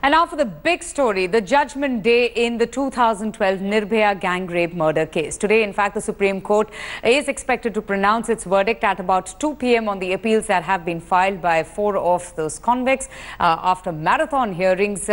And now for the big story, the judgment day in the 2012 Nirbhaya gang rape murder case. Today, in fact, the Supreme Court is expected to pronounce its verdict at about 2 p.m. on the appeals that have been filed by 4 of those convicts. After marathon hearings,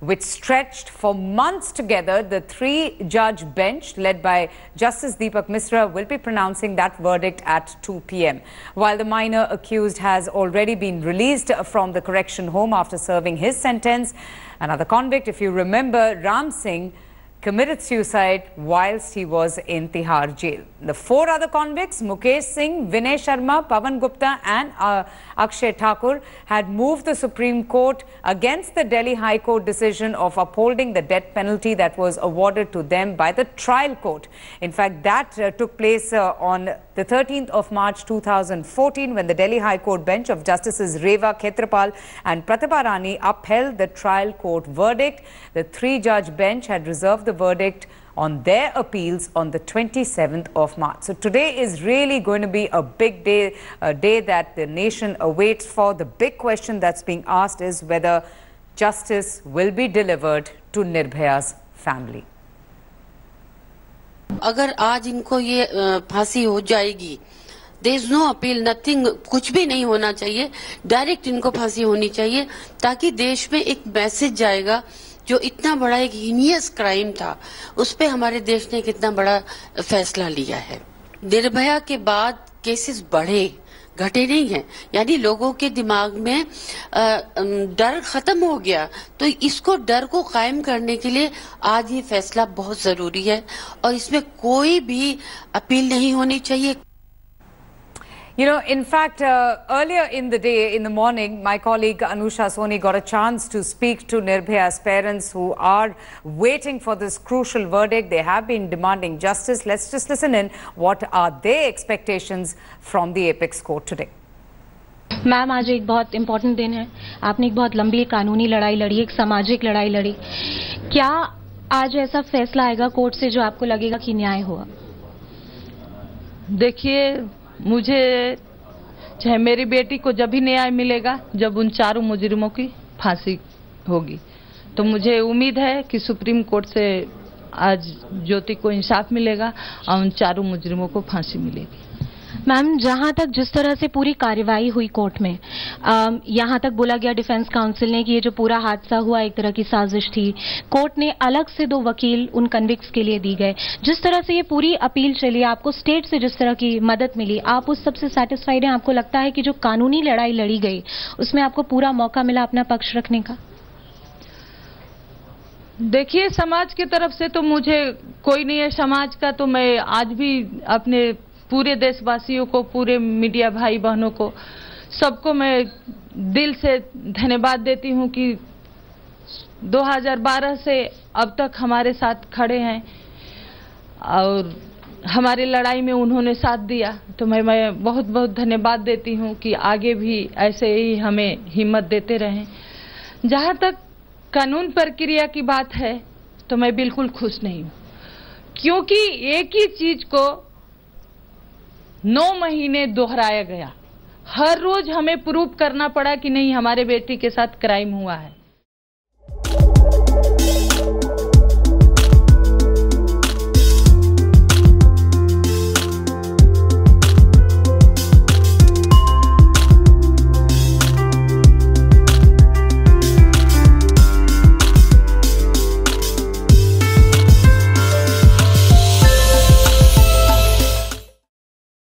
which stretched for months together, the 3-judge bench led by Justice Deepak Misra will be pronouncing that verdict at 2 p.m. While the minor accused has already been released from the correction home after serving his sentence, another convict, if you remember, Ram Singh, committed suicide whilst he was in Tihar jail. The 4 other convicts, Mukesh Singh, Vinay Sharma, Pawan Gupta and Akshay Thakur, had moved the Supreme Court against the Delhi High Court decision of upholding the death penalty that was awarded to them by the trial court. In fact, that took place on the 13th of March 2014 when the Delhi High Court bench of Justices Reva Khetrapal and Pratibha Rani upheld the trial court verdict. The 3-judge bench had reserved the verdict on their appeals on the 27th of March. So today is really going to be a big day, a day that the nation awaits for. The big question that's being asked is whether justice will be delivered to Nirbhaya's family. अगर आज इनको ये फांसी हो जाएगी, there is no appeal, nothing, कुछ भी नहीं होना चाहिए, डायरेक्ट इनको फांसी होनी चाहिए ताकि देश में एक मैसेज जाएगा जो इतना बड़ा एक हीनियस क्राइम था, उस पे हमारे देश ने कितना बड़ा फैसला लिया है। निर्भया के बाद केसेस बढ़े, घटे नहीं हैं, यानी लोगों के दिमाग में डर खत्म हो गया। तो इसको डर को कायम करने के लिए आज ये फैसला बहुत जरूरी है और इसमें कोई भी अपील नहीं होनी चाहिए। You know, in fact, earlier in the day, in the morning, my colleague Anusha Soni got a chance to speak to Nirbhaya's parents who are waiting for this crucial verdict. They have been demanding justice. Let's just listen in. What are their expectations from the Apex Court today? Ma'am, आज एक बहुत important दिन है। आपने एक बहुत लंबी कानूनी लड़ाई लड़ी, एक सामाजिक लड़ाई लड़ी। क्या आज ऐसा फैसला आएगा कोर्ट से जो आपको लगेगा कि न्याय हुआ? देखिए, मुझे चाहे मेरी बेटी को जब भी न्याय मिलेगा जब उन 4 मुजरिमों की फांसी होगी, तो मुझे उम्मीद है कि सुप्रीम कोर्ट से आज ज्योति को इंसाफ मिलेगा और उन 4 मुजरिमों को फांसी मिलेगी। मैम, जहां तक जिस तरह से पूरी कार्रवाई हुई कोर्ट में, यहां तक बोला गया डिफेंस काउंसिल ने कि ये जो पूरा हादसा हुआ एक तरह की साजिश थी। कोर्ट ने अलग से 2 वकील उन कन्विक्ट्स के लिए दी गए। जिस तरह से ये पूरी अपील चली, आपको स्टेट से जिस तरह की मदद मिली, आप उस सबसे सेटिस्फाइड हैं? आपको लगता है कि जो कानूनी लड़ाई लड़ी गई उसमें आपको पूरा मौका मिला अपना पक्ष रखने का? देखिए, समाज की तरफ से तो मुझे कोई नहीं है। समाज का तो मैं आज भी अपने पूरे देशवासियों को, पूरे मीडिया भाई बहनों को, सबको मैं दिल से धन्यवाद देती हूं कि 2012 से अब तक हमारे साथ खड़े हैं और हमारी लड़ाई में उन्होंने साथ दिया। तो मैं बहुत बहुत धन्यवाद देती हूं कि आगे भी ऐसे ही हमें हिम्मत देते रहें। जहां तक कानून प्रक्रिया की बात है तो मैं बिल्कुल खुश नहीं हूं, क्योंकि एक ही चीज को 9 महीने दोहराया गया। हर रोज हमें प्रूव करना पड़ा कि नहीं, हमारे बेटी के साथ क्राइम हुआ है।